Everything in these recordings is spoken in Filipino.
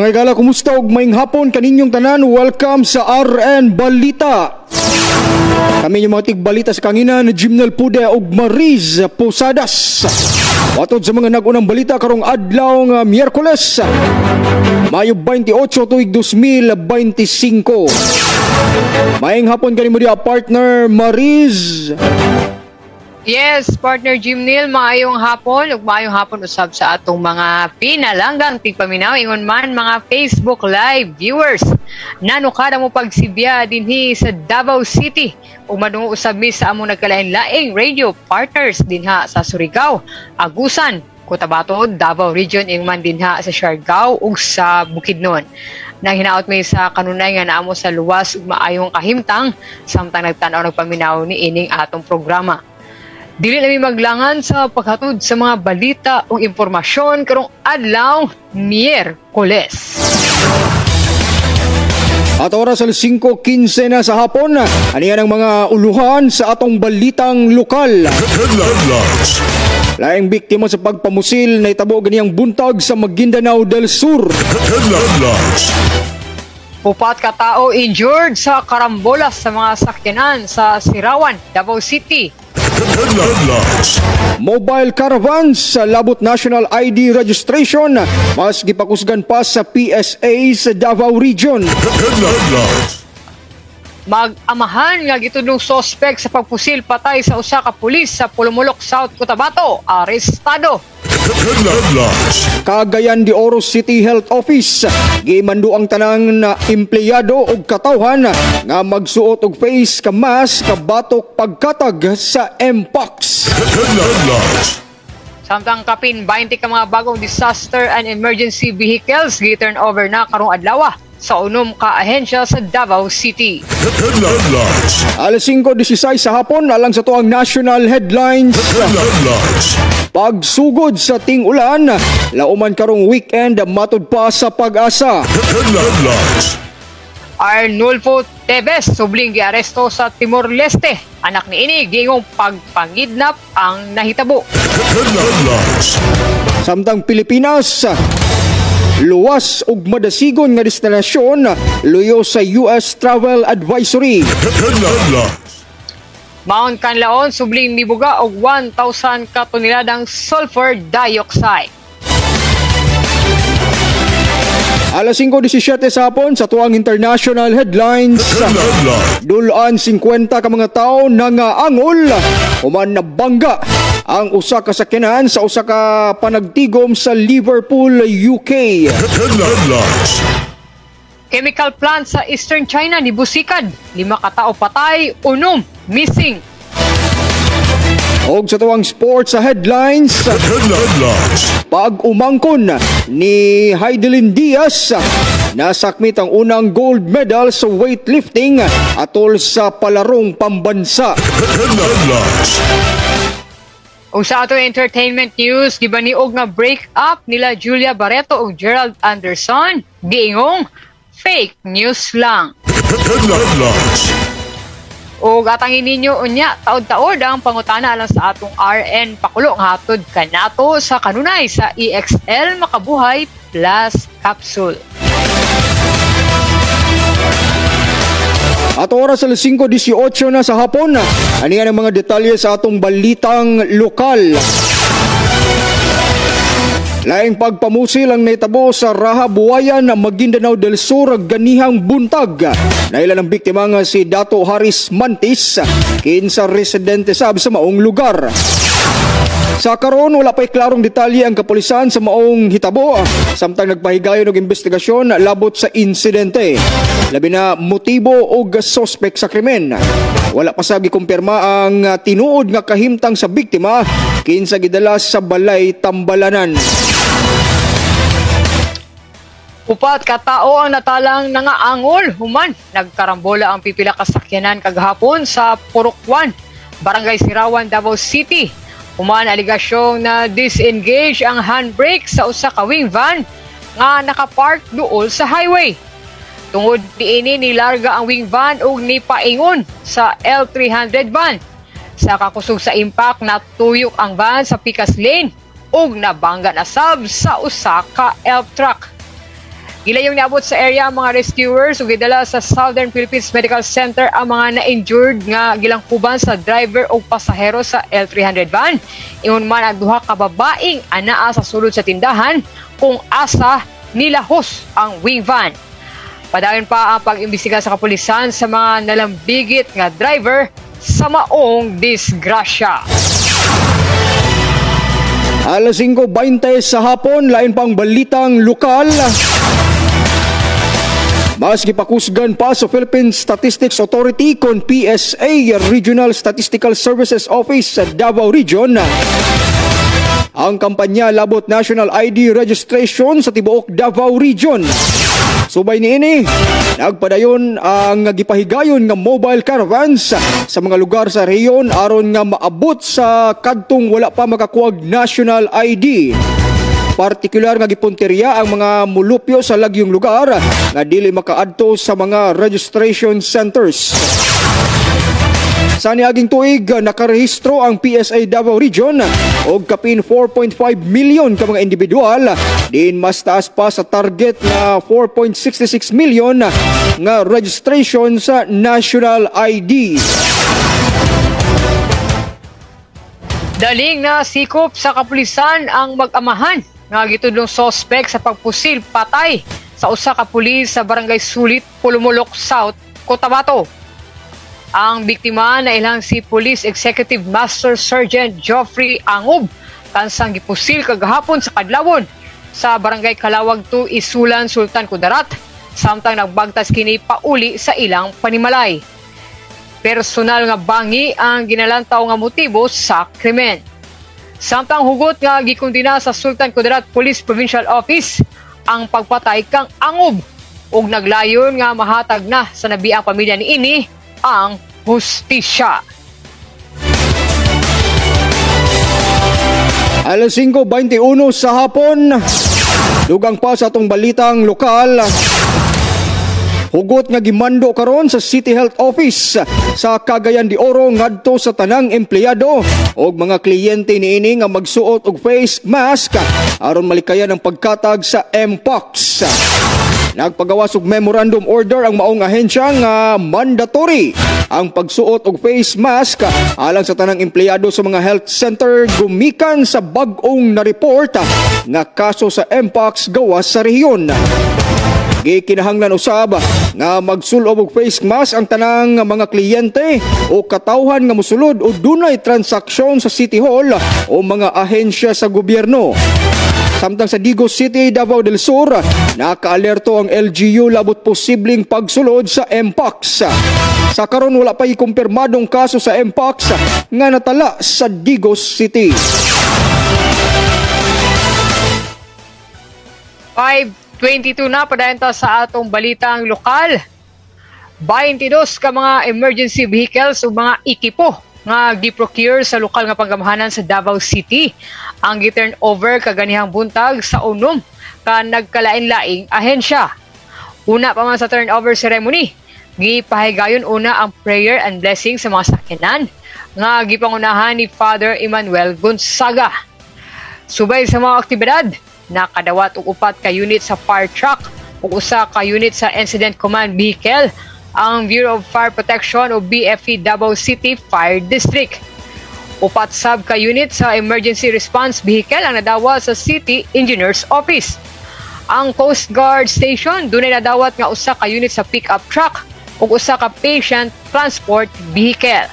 Mga igala, kumusta ug maayong hapon kaninyong tanan? Welcome sa RN Balita. Kami yung mga tigbalita sa kanginan, Jimnel Pude ug Mariz Posadas. Watod sa mga nagunang balita karong adlaw nga Miyerkules, Mayo 28 tuig 2025. Maayong hapon kanimo dia partner Mariz. Yes, partner Jimnil, maayong hapon ug maayong hapon usab sa atong mga pinalanggang tigpaminaw ingon man mga Facebook Live viewers. Nanukada mo pagsibya dinhi sa Davao City ug madungo usab mi sa among nagkalain-laing radio partners dinha sa Surigao, Agusan, Cotabato, Davao Region ing man dinha sa Siargao ug sa Bukidnon. Nang hinaot mi sa kanunay nga naamo sa luwas ug maayong kahimtang samtang nagtan-aw nagpaminaw ni ining atong programa. Dili nami maglangan sa paghatod sa mga balita o impormasyon karong adlaw Miyerkules. At oras al 5:15 na sa hapon, aniyan ang mga uluhan sa atong balitang lokal. Laing biktima sa pagpamusil na itabo ganiyang buntag sa Maguindanao del Sur. Upat ka tao injured sa karambolas sa mga sakyanan sa Sirawan, Davao City. Mobile caravans sa labot national ID registration mas gipakusgan pa sa PSA sa Davao Region. Mag-amahan nga gitudlong sospek sa pagpusil patay sa usa ka pulis sa Pulumulok, South Cotabato, arestado. Cagayan de Oro City Health Office gimando ang tanang na empleyado og katawhan nga magsuot og face mask kabatok pagkatag sa Mpox. Samtang kapin 20 ka mga bagong disaster and emergency vehicles gi-turn over na karong adlaw sa unom ka ahensya sa Davao City. Alas 5:16 sa hapon alang sa tuang national headlines. Pagsugod sa ting-ulan, lauman karong weekend matud pa sa Pag-asa. Arnulfo Teves subling giaresto sa Timor-Leste. Anak ni ini gingong pagpangidnap ang nahitabo. Samtang Pilipinas, luwas ug madasigon nga destinasyon luyo sa US Travel Advisory. Mount Canlaon subling mibuga og 1,000 ka toneladang sulfur dioxide. Alas 5:17 sa hapon sa tuang international headlines. Dulaan 50 ka mga tao nangaangol human nabangga ang usa ka sakyanan sa usa ka panagtigom sa Liverpool, UK. Chemical plant sa Eastern China nibusikad, 5 ka tawo patay, 6 missing. Og sa tuwang sports sa headlines, pag-umangkon ni Heidelin Diaz, nasakmit ang unang gold medal sa weightlifting atol sa palarong pambansa. O sa ato entertainment news, gibaniog nga break up nila Julia Barreto ug Gerald Anderson, giingong fake news lang. O gatangin ninyo unya, taod-taod ang pangutana alang sa atong RN Pakulo nga hatod kanato sa kanunay sa EXL Makabuhay Plus Capsule. At oras alas 5:18 na sa hapon, aniyan ang mga detalye sa atong balitang lokal. Laing pagpamusil ang naitabo sa Raha Buayan, Maguindanao del Sur ganihang buntag. Nailan ang biktima nga si Dato Haris Mantis, kinsa residente sab sa maong lugar. Sa karon wala pa'y klarong detalye ang kapulisan sa maong hitabo, samtang nagpahigayon og investigasyon labot sa insidente. Labi na motibo o suspek sa krimen. Wala pa sab gikumpirma ang tinuod nga kahimtang sa biktima kinsa gidala sa balay Tambalanan. Upat ka tao ang natalang nangaangol human nagkarambola ang pipila ka sakyanan kagahapon sa Purokwan, Barangay Sirawan, Davao City. Human aligasyon na disengage ang handbrake sa usa ka wing van nga nakapark duol sa highway. Tungod diini nilarga ang wing van ug nipaingon sa L300 van. Sa kakusog sa impact natuyok ang van sa Picas Lane ug nabangga na sab sa usa ka elf truck. Gilayong niabot sa area ang mga rescuers ug gidala sa Southern Philippines Medical Center ang mga na-injured nga gilangkuban sa driver o pasahero sa L300 van. Ingon man ang duha ka babaeng anaa sa sulod sa tindahan kung asa nilahos ang wing van. Padayon pa ang pag-imbestiga sa kapulisan sa mga nalambigit nga driver sa maong disgrasya. Alas 5:20 sa hapon, lain pang balitang lokal. Mas gipakusgan pa sa Philippine Statistics Authority kon PSA Regional Statistical Services Office sa Davao Region ang kampanya labot National ID Registration sa tibuok Davao Region. Subay niini, nagpadayon ang gipahigayon nga mobile caravans sa mga lugar sa rehiyon aron nga maabot sa kadtong wala pa makakuwag national ID. Partikular nga gipunteriya ang mga mulupyo sa lagyong lugar nga dili makaadto sa mga registration centers. Sa niaging tuig, nakarehistro ang PSA Davao Region og kapin 4.5 million ka mga individual, din mas taas pa sa target na 4.66 million nga registration sa national ID. Daling na sikop sa kapulisan ang mag-amahan nga gitudlong sospek sa pagpusil patay sa usa ka pulis sa Barangay Sulit, Pulumulok South, Cotabato. Ang biktima na ilang si Police Executive Master Sergeant Geoffrey Angob kansang gipusil kagahapon sa kadlawon sa Barangay Kalawag 2, Isulan, Sultan Kudarat, samtang nagbagtas kini pauli sa ilang panimalay. Personal nga bangi ang ginalantaw nga motibo sa krimen. Samtang hugot nga gikundina sa Sultan Kudarat Police Provincial Office ang pagpatay kang Angob ug naglayon nga mahatag na sa nabiang pamilya ni ini ang hustisya. Alas 5:21 sa hapon, dugang pa sa atong balitang lokal. Hugot nga gimando karon sa City Health Office sa Cagayan de Oro ngadto sa tanang empleyado og mga kliyente niini nga magsuot og face mask aron malikayan ang pagkatag sa Mpox. Nagpagawas og memorandum order ang maong ahensya nga mandatory ang pagsuot og face mask alang sa tanang empleyado sa mga health center gumikan sa bag-ong na-report nga kaso sa Mpox gawas sa rehiyon. Gikinahanglan usab nga magsulob og face mask ang tanang mga kliyente o katawhan nga mosulod o dunay transaksyon sa City Hall o mga ahensya sa gobyerno. Samtang sa Digos City, Davao del Sur, nakaalerto ang LGU labot posibleng pagsulod sa Mpox. Sa karon wala pa ikumpirmadong kaso sa Mpox nga natala sa Digos City. 5:22 na padayon ta sa atong balitang lokal. 22 ka mga emergency vehicles o mga ekipo nga giprocure sa lokal nga panggamahanan sa Davao City ang gi-turn over kaganihang buntag sa unom ka nagkalain-laing ahensya. Una pa man sa turnover ceremony, gipahigayon una ang prayer and blessing sa mga sakyanan nga gipangunahan ni Father Emmanuel Gonzaga. Subay sa mga aktibidad, nakadawat og 4 ka unit sa fire truck ug 1 ka unit sa incident command vehicle ang Bureau of Fire Protection o BFE Davao City Fire District. 4 sub ka unit sa emergency response vehicle ang nadawa sa City Engineers Office. Ang Coast Guard Station dunay nadawat nga 1 ka unit sa pickup truck ug 1 ka patient transport vehicle.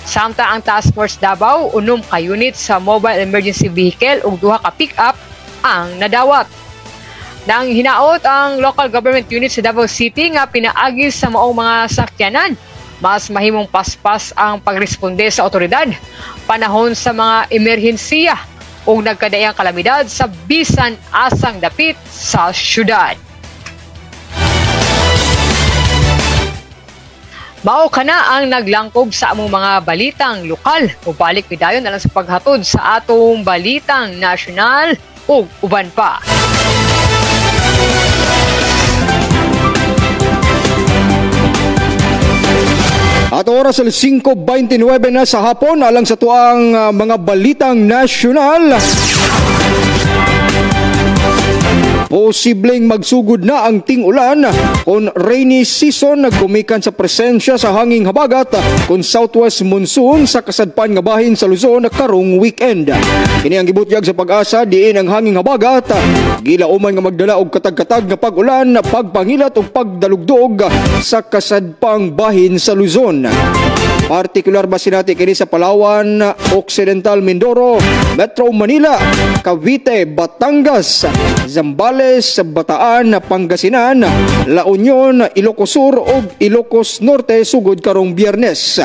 Samtang ang Task Force Davao 6 ka unit sa mobile emergency vehicle ug 2 ka pickup ang nadawat. Nang hinaot ang local government unit sa Davao City nga pinaagis sa maong mga sakyanan, mas mahimong paspas ang pagresponde sa otoridad panahon sa mga emerhensiya o nagkadaiyang kalamidad sa bisan asang dapit sa syudad. Mao kana ang naglangkob sa among mga balitang lokal. Ubalik pidayon na lang sa paghatod sa atong balitang nasyonal ug uban pa. At oras sa 5:29 na sa hapon alang sa tuang mga balitang nasyonal. posibleng magsugod na ang ting-ulan kung rainy season gumikan sa presensya sa hanging habagat kung southwest monsoon sa kasadpan nga bahin sa Luzon karong weekend. Kini ang gibutyag sa Pag-asa diin ang hanging habagat gilauman nga magdala og katag-katag nga pag-ulan, pagpangilat ug pagdalugdog sa kasadpang bahin sa Luzon. Partikular basinati kini sa Palawan, Occidental Mindoro, Metro Manila, Cavite, Batangas, Zambales, Bataan, Pangasinan, La Union, Ilocos Sur ug Ilocos Norte sugod karong Biyernes.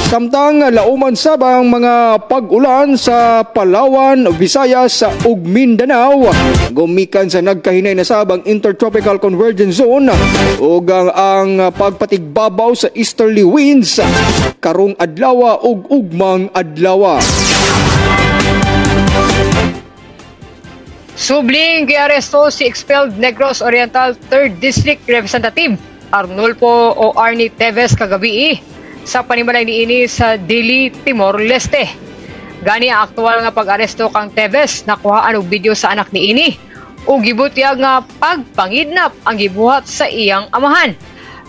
Samtang lauman sabang mga pag-ulan sa Palawan, Visayas ug Mindanao gumikan sa nagkahinay na sabang Intertropical Convergence Zone ug ang pagpatigbabaw sa easterly winds karong adlaw ug ugmang adlaw. Subling giaresto si expelled Negros Oriental 3rd District Representative Arnulfo o Arnie Teves kagabi sa panimalay niini sa Dili, Timor-Leste. Gani ang aktual nga pag-aresto kang Teves nakuhaan og video sa anak niini ug gibutyag nga pagpangidnap ang gibuhat sa iyang amahan.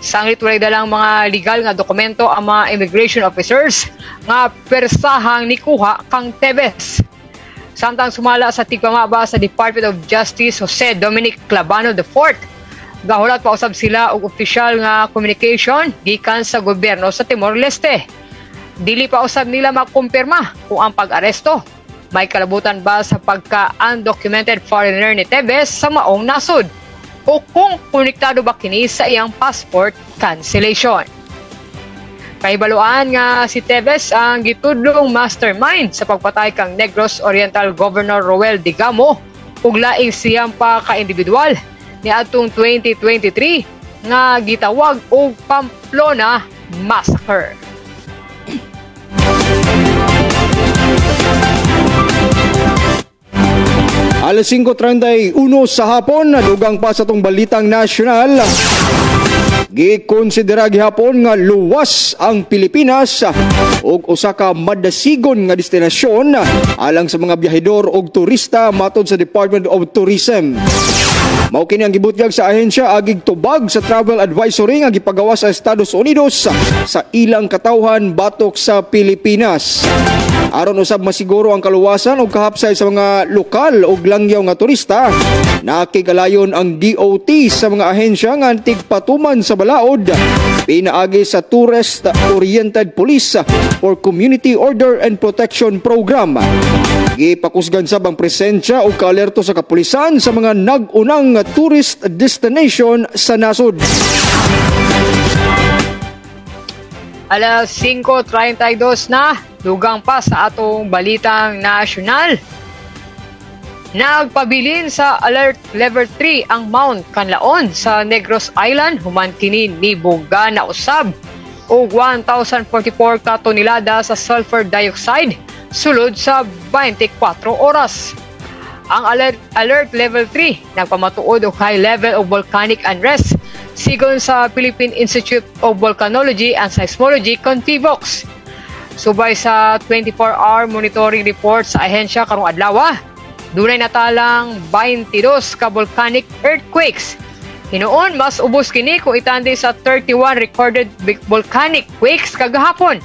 Sanglit walay dalang mga legal nga dokumento ang mga immigration officers nga persahang nikuha kang Teves. Samtang sumala sa tigpamaba sa Department of Justice Jose Dominic Clavano IV, gahulat pa usab sila og opisyal nga communication gikan sa gobyerno sa Timor-Leste. Dili pa usab nila makumpirma kung ang pag-aresto may kalabutan ba sa pagka-undocumented foreigner ni Teves sa maong nasod o kung konektado ba kini sa iyang passport cancellation. Kahibaluan nga si Teves ang gitudlong mastermind sa pagpatay kang Negros Oriental Governor Roel Digamo ug laing siyang pa ka-individual ni atong 2023 nga gitawag og Pamplona Massacre. Alas 5:31 sa hapon, dugang pa sa itong balitang nasyonal. Gikonsidera gihapon nga luwas ang Pilipinas og usa ka madasigon nga destinasyon alang sa mga biyahedor og turista matod sa Department of Tourism. Mao kini ang gibutyag sa ahensya agig tubag sa travel advisory nga gipagawa sa Estados Unidos sa ilang katawhan batok sa Pilipinas. Aron usab masiguro ang kaluwasan o kahapsay sa mga lokal o langyaw nga turista, nakigalayon ang DOT sa mga ahensya nga tigpatuman sa balaod, pinaagi sa Tourist Oriented Police or Community Order and Protection Program. Gipakusgan sab ang presensya o kaalerto sa kapulisan sa mga nag-unang tourist destination sa nasod. Alas 5:32 na, dugang pa sa atong balitang nasyonal. Nagpabilin sa Alert Level 3 ang Mount Canlaon sa Negros Island human kini nibuga na usab og 1,044 ka tonelada sa sulfur dioxide sulod sa 24 oras. Ang Alert Level 3 nagpamatuod og high level of volcanic unrest sigon sa Philippine Institute of Volcanology and Seismology (CONFIVOX). Subay sa 24-hour monitoring report sa ahensya karong adlaw, dunay natalang 22 ka volcanic earthquakes. Hinuon mas ubos kini kung itandi sa 31 recorded volcanic quakes kagahapon.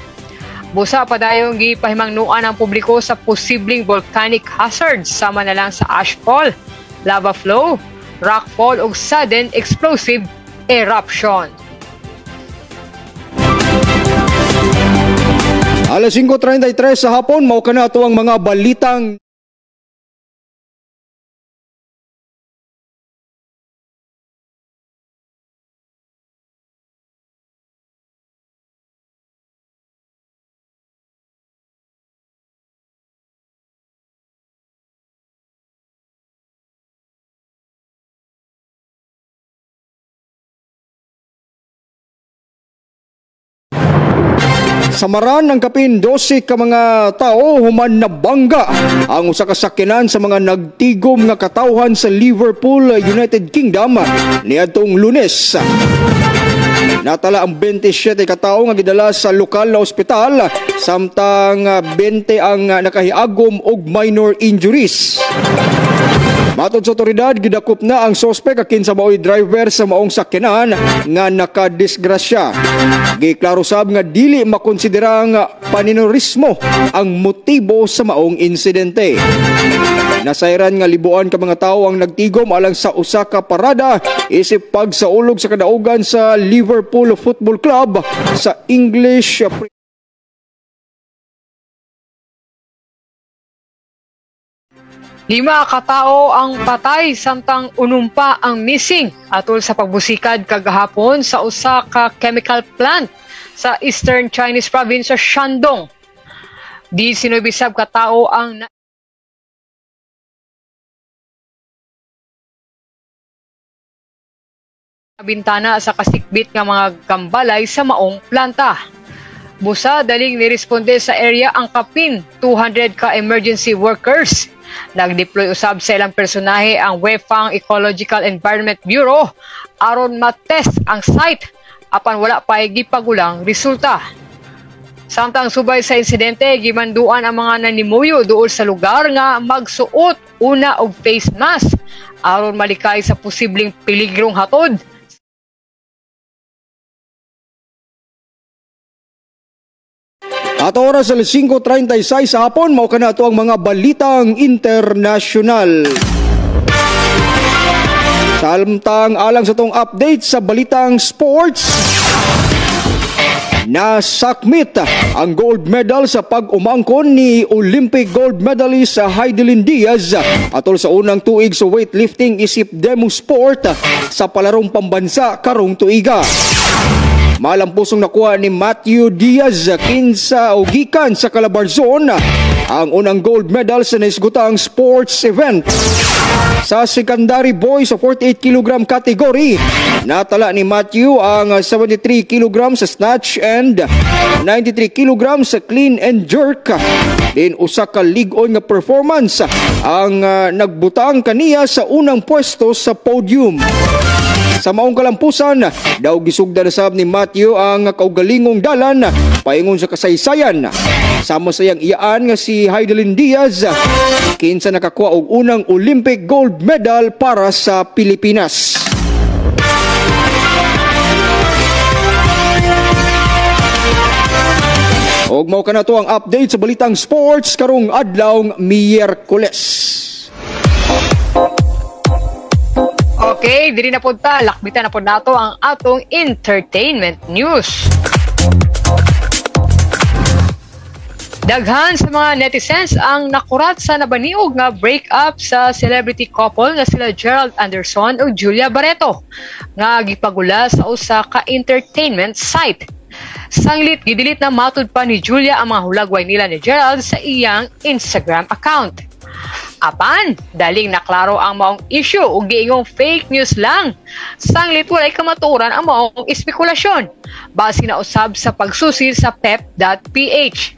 Busa pa dayong gipahimangnuan ang publiko sa posibleng volcanic hazards sama na lang sa ashfall, lava flow, rockfall ug sudden explosive eruption. Alas 5:33 sa hapon, mao kana ato ang mga balitang Samaran ng kapin 12 ka mga tao human nabangga ang usa ka sakyanan sa mga nagtigom nga katawhan sa Liverpool, United Kingdom niadtong Lunes. Natala ang 27 ka tawo nga gidala sa lokal na ospital samtang 20 ang nakahiagom og minor injuries. Matod sa otoridad, gidakop na ang sospek akin sa mao'y driver sa maong sakyanan nga nakadisgrasya. Giklaro sab nga dili makonsiderang paninorismo ang motibo sa maong insidente. Nasayran nga libuan ka mga tao ang nagtigom alang sa usa ka parada isip pagsaulog sa kadaugan sa Liverpool Football Club sa English Lima katao ang patay samtang unumpa ang missing atol sa pagbusikad kagahapon sa usa ka chemical plant sa Eastern Chinese province sa Shandong. Di sinubisab katao ang bintana sa kasikbit nga mga gambalay sa maong planta. Busa daling niresponde sa area ang kapin 200 ka emergency workers. Nag-deploy usab sa ilang personahe ang Weifang Ecological Environment Bureau aron matest ang site apan wala pa gipagulang resulta. Samtang subay sa insidente, gimanduan ang mga nanimuyo duol sa lugar nga magsuot una og face mask aron malikay sa posibleng peligrong hatod. At oras sa 5:36 sa hapon, mao kana ato ang mga balitang internasyonal. Samtang alang sa tong update sa balitang sports, nasakmit ang gold medal sa pag-umangkon ni Olympic gold medalist Heidelin Diaz atol sa unang tuig sa weightlifting isip demo sport sa palarong pambansa karong tuiga. Malampusong nakuha ni Matthew Diaz kinsa o gikan sa Calabarzon ang unang gold medal sa naisgutang sports event. Sa secondary boys sa 48 kg category, natala ni Matthew ang 73 kg sa snatch and 93 kg sa clean and jerk. Din usa ka lig-on nga performance ang nagbutang kaniya sa unang pwesto sa podium. Sa maong kalampusan, daw gisugda na sab ni Matthew ang kaugalingong dalan paingon sa kasaysayan. Sama sa iyang iyaan nga si Heidelin Diaz, kinsa nakakuha og unang Olympic gold medal para sa Pilipinas. Og mao kana to ang update sa balitang sports karong adlawng Miyerkules. Okay, diri na po ta, lakbitan na po nato ang atong entertainment news. Daghan sa mga netizens ang nakurat sa nabaniog nga breakup sa celebrity couple nga sila Gerald Anderson ug Julia Barreto nga gipagula sa usa ka entertainment site. Sanglit gidilit na matud pa ni Julia ang mga hulagway nila ni Gerald sa iyang Instagram account. Apan, daling naklaro ang maong issue ug giingong fake news lang. Sanglit walay kamaturan ang maong espekulasyon. Base na usab sa pagsusi sa pep.ph.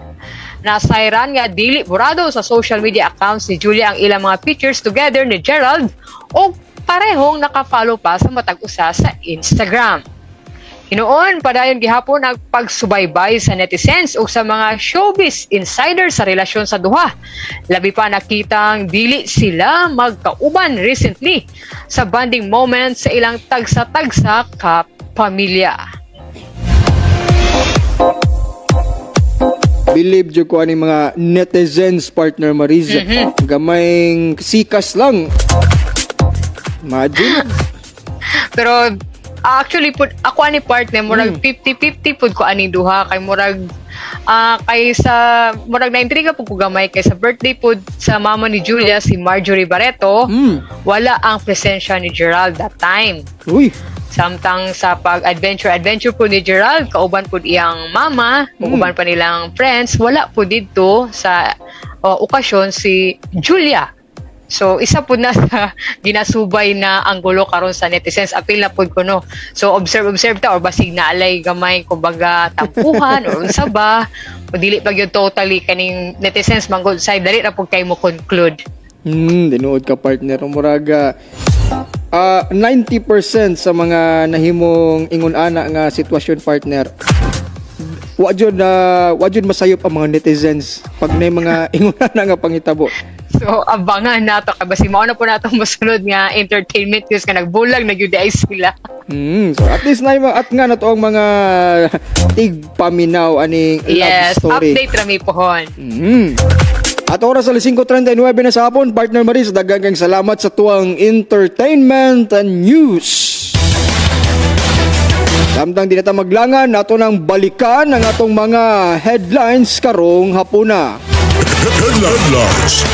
Nasayran nga dili burado sa social media accounts ni Julia ang ilang mga pictures together ni Gerald o parehong nakafollow pa sa matag usa sa Instagram. Hinoon, padayon gihapon ang pagsubaybay sa netizens o sa mga showbiz insiders sa relasyon sa duha. Labi pa nakitang dili sila magkauban recently sa bonding moments sa ilang tagsa-tagsa ka pamilya. Believe dyo ko aning mga netizens, partner Mariza. Gamayng sikas lang. Imagine. Pero actually pud ako ani partner murag 50-50 pud ko ani duha kay murag kay sa murag naintriga pud ko gamay kay sa birthday pud sa mama ni Julia si Marjorie Barreto wala ang presensya ni Gerald that time. Uy. Samtang sa pag-adventure po ni Gerald, kauban po iyang mama, uban pa nilang friends, wala po dito sa okasyon si Julia. So, isa po na sa ginasubay na anggulo karon sa netizens. Apil na po ko, no? So, observe ta, or basig na alay gamay, kumbaga, tampuhan, or unsa ba, o dili pag yung totally kaning netizens manggod side, dali na po kayo mo conclude. Dinuod ka, partner. Muraga, 90% sa mga nahimong ingon-ana nga sitwasyon, partner, wajud masayop ang mga netizens pag may mga ingon-ana nga pangitabo. So, abangan nato kay basi mao na po natong mosunod nga entertainment news nga nagbulag nagyuday sila. So at least na at nga na to ang mga tigpaminaw aning love story. Update rami pohon. At oras sa 5:39 na sa hapon, partner Maris, daghang salamat sa tuwang entertainment and news. Samtang di nata maglangan, ato nang balikan ang atong mga headlines karong hapuna. Headlines.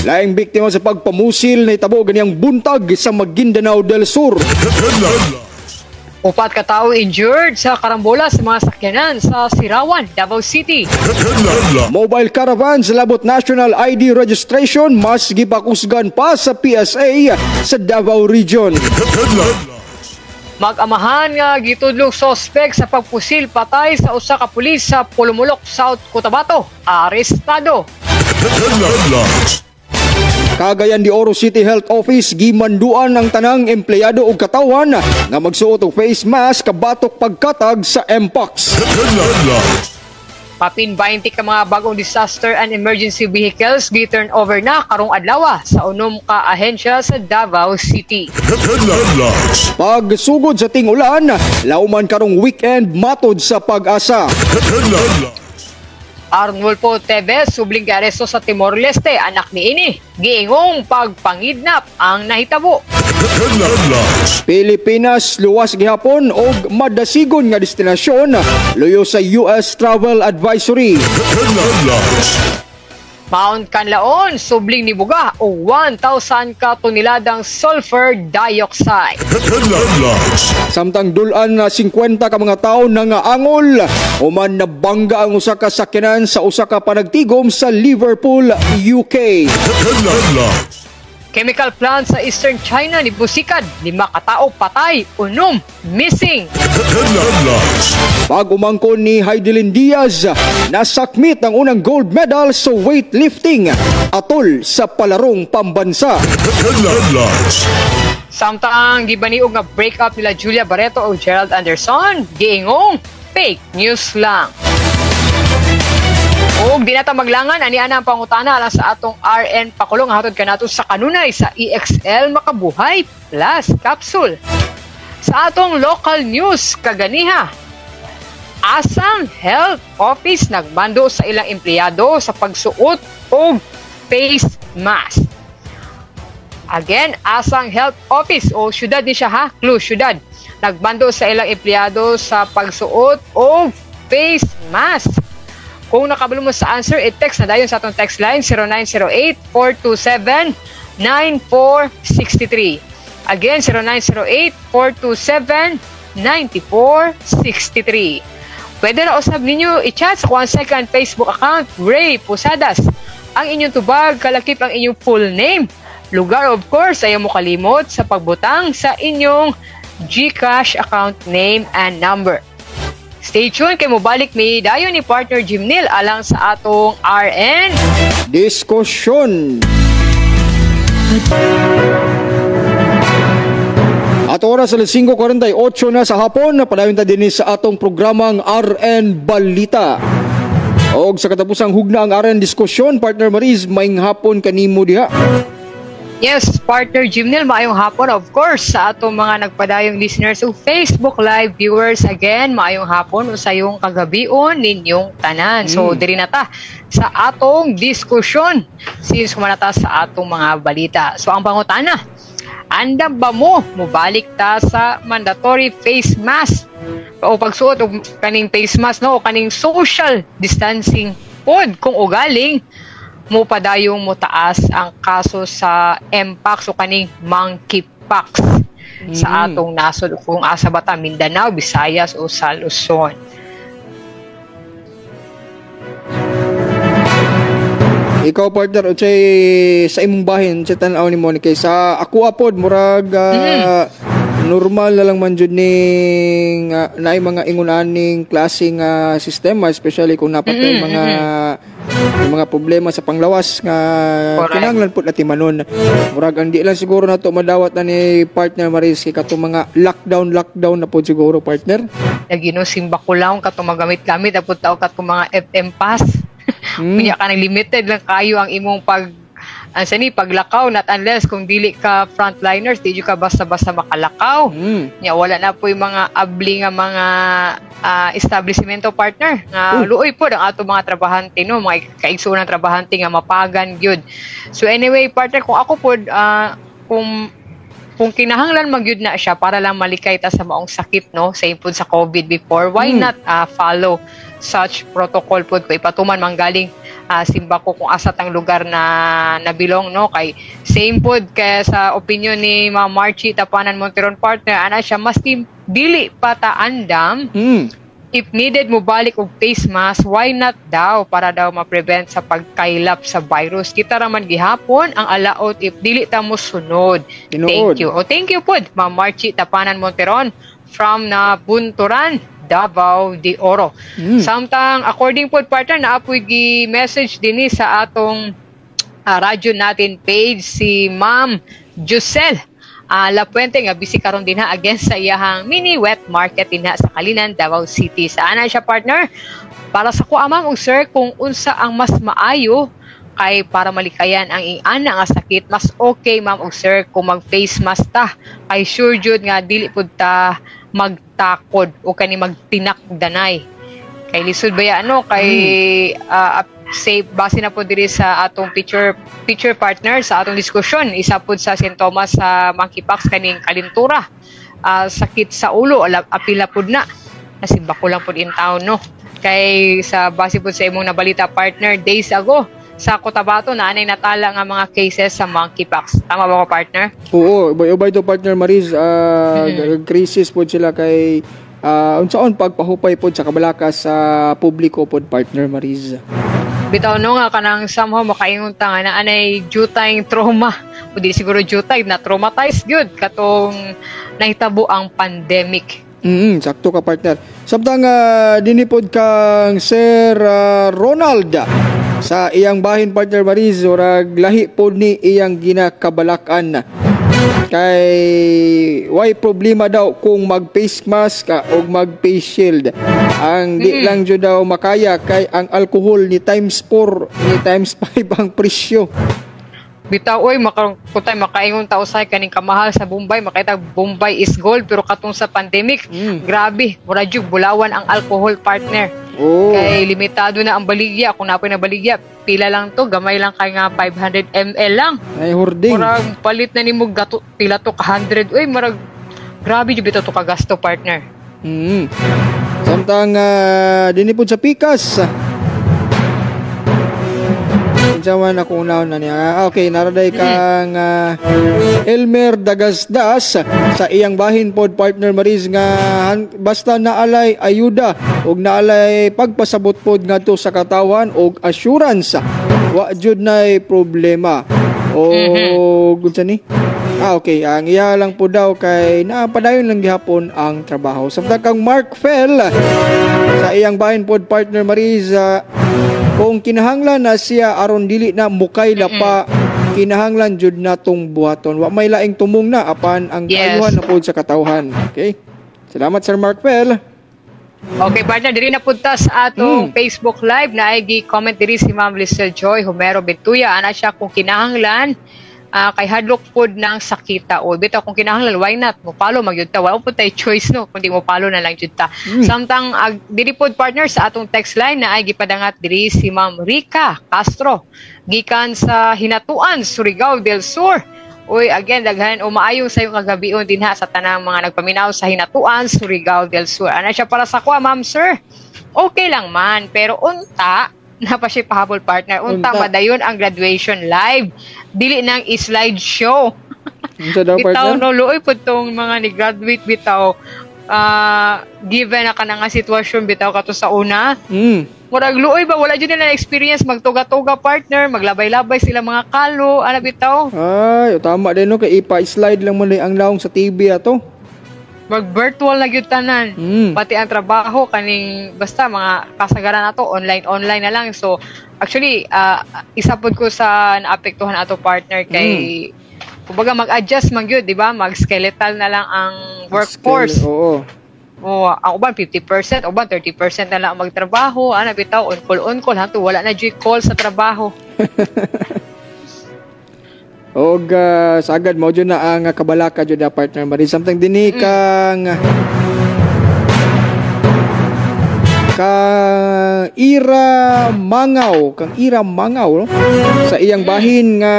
Laing biktima sa pagpamusil na itabo ganiyang buntag sa Maguindanao del Sur. Upat ka tao injured sa karambola sa mga sakyanan sa Sirawan, Davao City. Mobile caravans labot national ID registration mas gipakusgan pa sa PSA sa Davao Region. Mag-amahan nga gitudlong sospek sa pagpusil patay sa usa ka pulis sa Pulumulok, South Cotabato. Arestado. Cagayan de Oro City Health Office gimanduan ang tanang empleyado og katawan nga magsuot og face mask kabatok pagkatag sa Mpox. Papin 20 ka mga bagong disaster and emergency vehicles gi-turn over na karong adlaw sa unom ka ahensya sa Davao City. Pagsugod sa ting-ulan, lauman karong weekend matod sa Pag-asa. Arnulfo Teves subling aresto sa Timor-Leste, anak ni ini. Giingong pagpangidnap ang nahitabo. Pilipinas luwas gihapon og madasigon nga destinasyon luyo sa US Travel Advisory. Mount Canlaon subling nibuga og 1,000 ka toneladang sulfur dioxide. Samtang dulan na 50 ka mga tawo nangaangol human nabangga ang usa ka sakyanan sa usa ka panagtigom sa Liverpool, UK. Chemical plant sa Eastern China ni busikad, 5 katao patay, 6 missing. Pag-umangkon ni Heidelin Diaz, nasakmit ang unang gold medal sa weightlifting atol sa palarong pambansa. Samtang gibaniog nga breakup nila Julia Barreto o Gerald Anderson, giingong fake news lang. O di nata maglangan, ani-ana ang pangutana alang sa atong RN Pakulong hatod kanato sa kanunay sa EXL Makabuhay Plus Capsule. Sa atong local news kaganiha, Asang Health Office nagbando sa ilang empleyado sa pagsuot og face mask. Again, Asang Health Office o syudad ni siya ha, clue syudad. Nagbando sa ilang empleyado sa pagsuot og face mask. Kung nakabalo mo sa answer, i-text na dayon sa atong text line 0908-427-9463. Again, 0908-427-9463. Pwede na usab ninyo i-chat sa 1 second Facebook account, Ray Posadas. Ang inyong tubag, kalakip ang inyong full name. Lugar, of course, ayaw mo kalimot sa pagbutang sa inyong GCash account name and number. Stay tuned kay mobalik mi dayon ni partner Jimnil alang sa atong RN Diskusyon. At oras sa 5:48 na sa hapon, napadayon ta din sa atong programang RN Balita. Og sa katapusang hugna ang RN Diskusyon, partner Mariz, maing hapon kanimo diha. Yes, partner Jimnil, maayong hapon of course sa atong mga nagpadayong listeners o Facebook Live viewers. Again, maayong hapon o sa yung kagabion ninyong tanan. So, diri na ta sa atong diskusyon since kumanata sa atong mga balita. So, ang pangutana, andam ba mo mubalik ta sa mandatory face mask o pagsuot o kaning face mask no o kaning social distancing pod kung ugaling mo padayong mo taas ang kaso sa Mpox o kaning monkeypox sa atong nasod kung asa bata Mindanao, Visayas o sa Luzon. Ikaw partner unsay sa imong bahin sa tan-aw ni Monica sa ako apod murag normal na lang man jud ning naay mga ingunaning klaseng sistema, especially kung napatay mga problema sa panglawas nga kinahanglan pud natin manon. Murag ang di lang siguro nato madawat na ni partner Maris kay katong mga lockdown na pud siguro partner. Nagino simba ko lang katong magamit-gamit apud tao katong mga FM pass. Kunya ka limited lang kayo ang imong paglakaw, not unless kung dili ka frontliners, di ka basta-basta makalakaw. Wala na po yung mga abli nga mga establishmento partner. Luoy po ang ato mga trabahante, no? Mga kaigsunan trabahante nga mapagan gyud. So anyway, partner, kung ako po, kung kinahanglan magyud na siya para lang malikay ta sa maong sakit, no? Same po sa COVID before, why not follow such protocol po ko ipatuman manggaling simba ko kung asat ang lugar na nabilong, no? Kay same po kaya sa opinion ni Ma'am Marchie Tapanan Monteron partner, ana siya mas dili pa ta andam. If needed mo balik og face mask, why not daw para daw ma-prevent sa pagkailap sa virus. Kita raman gihapon ang alaot if dili ta mo sunod. Thank you. Thank you po Ma'am Marchie Tapanan Monteron from Bunturan, Davao de Oro. Samtang according po partner na apoy gi-message dinhi sa atong radyo natin page si Ma'am Jusel La Puente nga busy karon din against sa iyahang mini wet market din sa Kalinan, Davao City. Saan siya partner? Para sa ko ma'am ug sir, kung unsa ang mas maayo kay para malikayan ang ing-ana nga sakit, mas okay ma'am ug sir kung mag face mask ta. Kay sure jud nga dili pud ta magtakod o kani magtinakdanay. Kay lisod ba ya kay safe base na po diri sa atong picture partner sa atong diskusyon, isa po sa sintomas sa monkeypox kaning kalintura, sakit sa ulo, apila pud na nasimba ko lang pud in town, no? Kay sa base po sa imong nabalita partner days ago sa Cotabato na anay natala nga mga cases sa monkeypox. Tama ba ko partner? Oo, ubay to partner Mariz, crisis po sila kay unsaon pagpahupay po sa kabalakas sa publiko po partner Mariz. Bitaw no nga kanang somehow makaingon ta nga na anay jutay trauma. O di siguro jutay na traumatized gyud katong nahitabo ang pandemic. Sakto ka partner. Samtang dinipod kang Sir Ronald sa iyang bahin partner Mariz, urag lahi pod ni iyang ginakabalakan kay why problema daw kung mag face mask o mag face shield. Ang di lang jud daw makaya kay ang alcohol ni times 4 ni times 5 ang presyo. Bitaw oy makutay makaingon ta usay kaning kamahal sa Bombay, makita Bombay is gold pero katong sa pandemic grabe mura jud bulawan ang alcohol partner. Kay limitado na ang baligya, kung napoy na baligya pila lang to, gamay lang kay nga 500 ml lang. Ay hording. Murag palit na nimo gato pila to ka 100. Uy marag grabe jud bitaw to ka gasto partner. Samtang dinipod sa Pikas. Jaman ako unaw na niya. Okay, naraday kang Elmer Dagasdas sa iyang bahin pod partner Mariz nga basta naalay ayuda ug naalay pagpasabot pod ngadto sa katawan og assurance wa jud nay problema. O gunsa ni? Okay, ang iya lang po daw kay napadayon lang gihapon ang trabaho. Samtang kang Mark Fell sa iyang bahin pod partner Mariz, kung kinahanglan na siya aron dili na mukay na pa, kinahanglan jud na tong buhaton. Wa may laing tumong na apan ang kayuhan na pod sa katawhan. Okay? Salamat Sir Mark Fell. Okay, partner, diri na punta sa atong Facebook Live na ay gi-comment diri si Ma'am Lizelle Joy Homero Bentuya. Ana siya kung kinahanglan kay hadlok pod ng sakita o bitaw kung kinahanglan why not mo follow magyud ta, wala pud tay choice no kundi mo follow na lang jud ta. Samtang diri pod partner sa atong text line na ay gipadangat diri si Ma'am Rica Castro gikan sa Hinatuan, Surigao del Sur. Uy, again daghan o maayo sa yung kagabion dinha sa tanang mga nagpaminaw sa Hinatuan, Surigao del Sur. Ana siya para sa kwa ma'am sir, okay lang man pero unta napa siya pahabol partner. Unta madayon ang graduation live. Dili nang slide show. Bitaw no luoy po tong mga ni-graduate bitaw. Given na ka na nga sitwasyon bitaw kato sa una. Murag luoy ba wala jud nila experience magtuga-tuga partner, maglabay-labay sila mga kalo, ana bitaw. Ay, tama din no kay ipa-slide lang mo ang laong sa TV ato. Mag-virtual na gyud tanan. Pati ang trabaho kaning basta mga kasagaran nato online na lang. So actually isa pod ko sa naapektuhan ato partner kay kumbaga mag-adjust man gyud, di ba? Mag-skeletal na lang ang workforce. Oo. O ang uban 50%, uban 30% na lang magtrabaho, ana bitaw on call hanto wala na jud call sa trabaho. Og sagad mo jud na ang kabalaka jud na partner Marie something dinhi kang ira mangaw no? Sa iyang bahin nga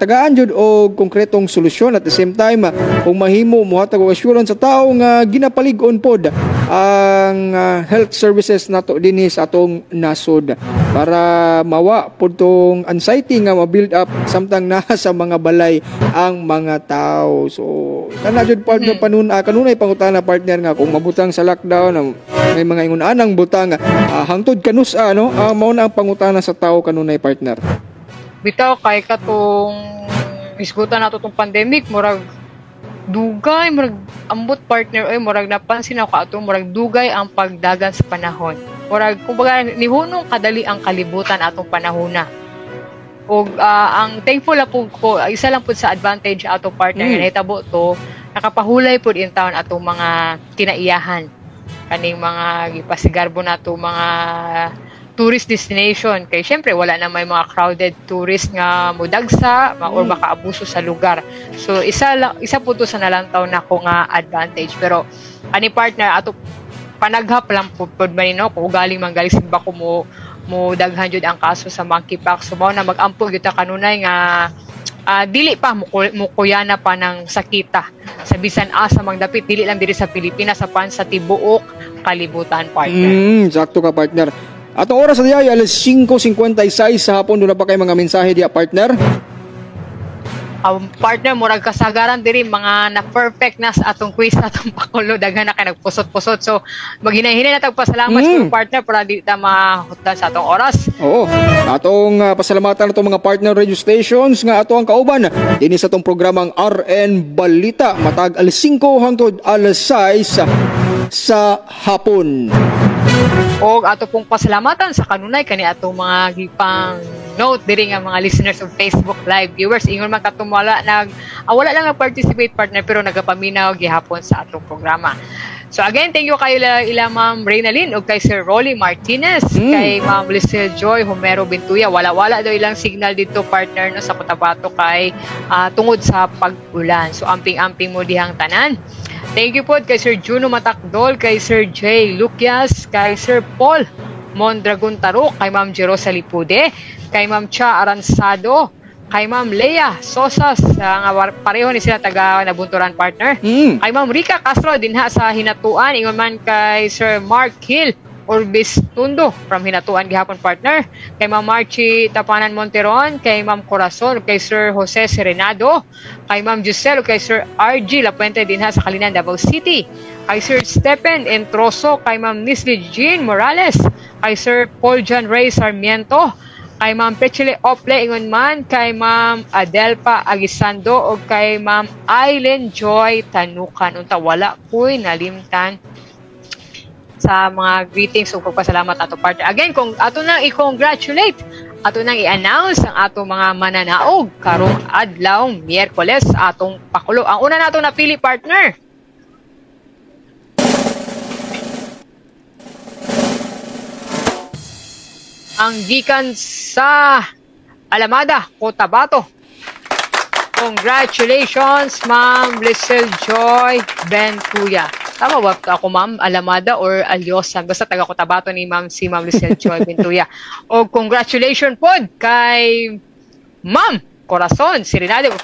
tagaan jud og konkretong solusyon at the same time kung mahimo mohatag og assurance sa tao nga ginapalig-on pod ang health services nato dinhi sa atong nasod para mawa pod tong anxiety nga ma-build up samtang naa sa mga balay ang mga tao. So kana jud pod kanunay pangutana partner nga kung mabutang sa lockdown may mga ingon anang butang hangtod kanus no mao na ang pangutana sa tao kanunay partner. Bitaw kay katong isgutan nato tong pandemic murag dugay murag ambot partner murag napansin ako atong murag dugay ang pagdagan sa panahon. Murag kumbaga nihunong kadali ang kalibutan atong panahona. Og ang thankful na po ko isa lang pud sa advantage atong partner nga nahitabo to nakapahulay pud in town atong mga kinaiyahan kaning mga gipasigarbo nato mga tourist destination kay syempre wala na may mga crowded tourist nga mudagsa or makaabuso sa lugar. So isa po to sa nalantaw nako nga advantage pero ani partner ato panaghap lang pud man no kung galing manggaling simba ko mo daghan jud ang kaso sa monkeypox so mao na mag-ampo gyud ta kanunay nga dili pa mukuyana pa ng sakita sa bisan asa magdapit dili lang diri sa Pilipinas sa pan sa tibuok kalibutan partner. Sakto ka partner. Atong oras na diay alas 5:56 sa hapon doon na pa kay mga mensahe diya partner. Partner murag kasagaran diri mga na perfect na sa atong quiz atong pakulo daghan na kay nagpusot-pusot so maghinay-hinay na tag pasalamat sa partner para di ta mahutdan sa atong oras. Oo. Atong pasalamatan atong mga partner radio stations nga ato ang kauban dinhi sa atong programang RN Balita matag alas 5 hangtod alas 6 sa hapon. O ato pong pasalamatan sa kanunay kani atong mga gipang note diri nga mga listeners of Facebook Live viewers ingon man katong wala lang participate partner pero nagapaminaw gihapon sa atong programa. So again, thank you kay ila Ma'am Reynalyn ug kay Sir Rolly Martinez, kay Ma'am Lisel Joy Homero Bintuya. Wala daw ilang signal dito partner no sa Cotabato kay tungod sa pag-ulan. So amping-amping mo dihang tanan. Thank you po kay Sir Juno Matakdol, kay Sir J. Lucias, kay Sir Paul Mondragon Tarok, kay Ma'am Jerosa Lipude, kay Ma'am Cha Aransado, kay Ma'am Leia Sosas, nga pareho ni sila taga Nabunturan partner. Kay Ma'am Rica Castro dinha sa Hinatuan, ingon man kay Sir Mark Hill Orbis Tundo from Hinatuan gihapon partner. Kay Ma'am Marchi Tapanan Monteron, kay Ma'am Corazon, kay Sir Jose Serenado, kay Ma'am Giselle, kay Sir RG Lapuente dinha sa Kalinan, Davao City, kay Sir Stephen Entroso, kay Ma'am Nisli Jean Morales, kay Sir Paul John Ray Sarmiento, kay Ma'am Pechile Ople ingon man, kay Ma'am Adelpa Agisando o kay Ma'am Aileen Joy Tanukan. Unta wala ko'y nalimtan sa mga greetings ug pagpasalamat ato partner. Again, kung ato nang i-congratulate, ato nang i-announce ang ato mga mananaog karong adlaw Miyerkules atong pakulo. Ang una nato napili partner, ang gikan sa Alamada, Cotabato. Congratulations, Ma'am Lisel Joy Bentuya. Tama ba ako, Ma'am? Alamada or Alyosa? Basta taga Cotabato ni Ma'am si Ma'am Lisel Joy Bentuya. O congratulations po kay Ma'am Corazon Serenado.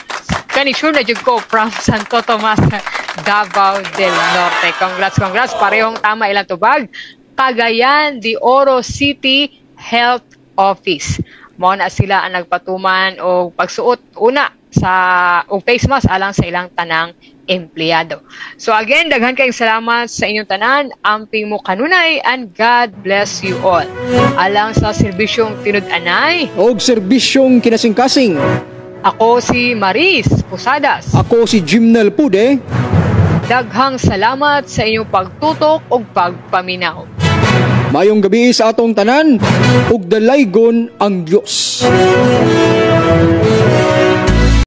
Kanisure na jud ko from Santo Tomas, Davao del Norte. Congrats. Parehong tama ilang tubag. Cagayan de Oro City Health Office. Mao na sila ang nagpatuman o pagsuot una sa face mask alang sa ilang tanang empleyado. So again, daghan kayong salamat sa inyong tanan, amping mo kanunay, and God bless you all. Alang sa serbisyong tinud-anay og serbisyong kinasing-kasing. Ako si Maris Posadas. Ako si Jimnel Pude. Daghang salamat sa inyong pagtutok ug pagpaminaw. Mayong gabi sa atong tanan ug dalaygon ang Dios.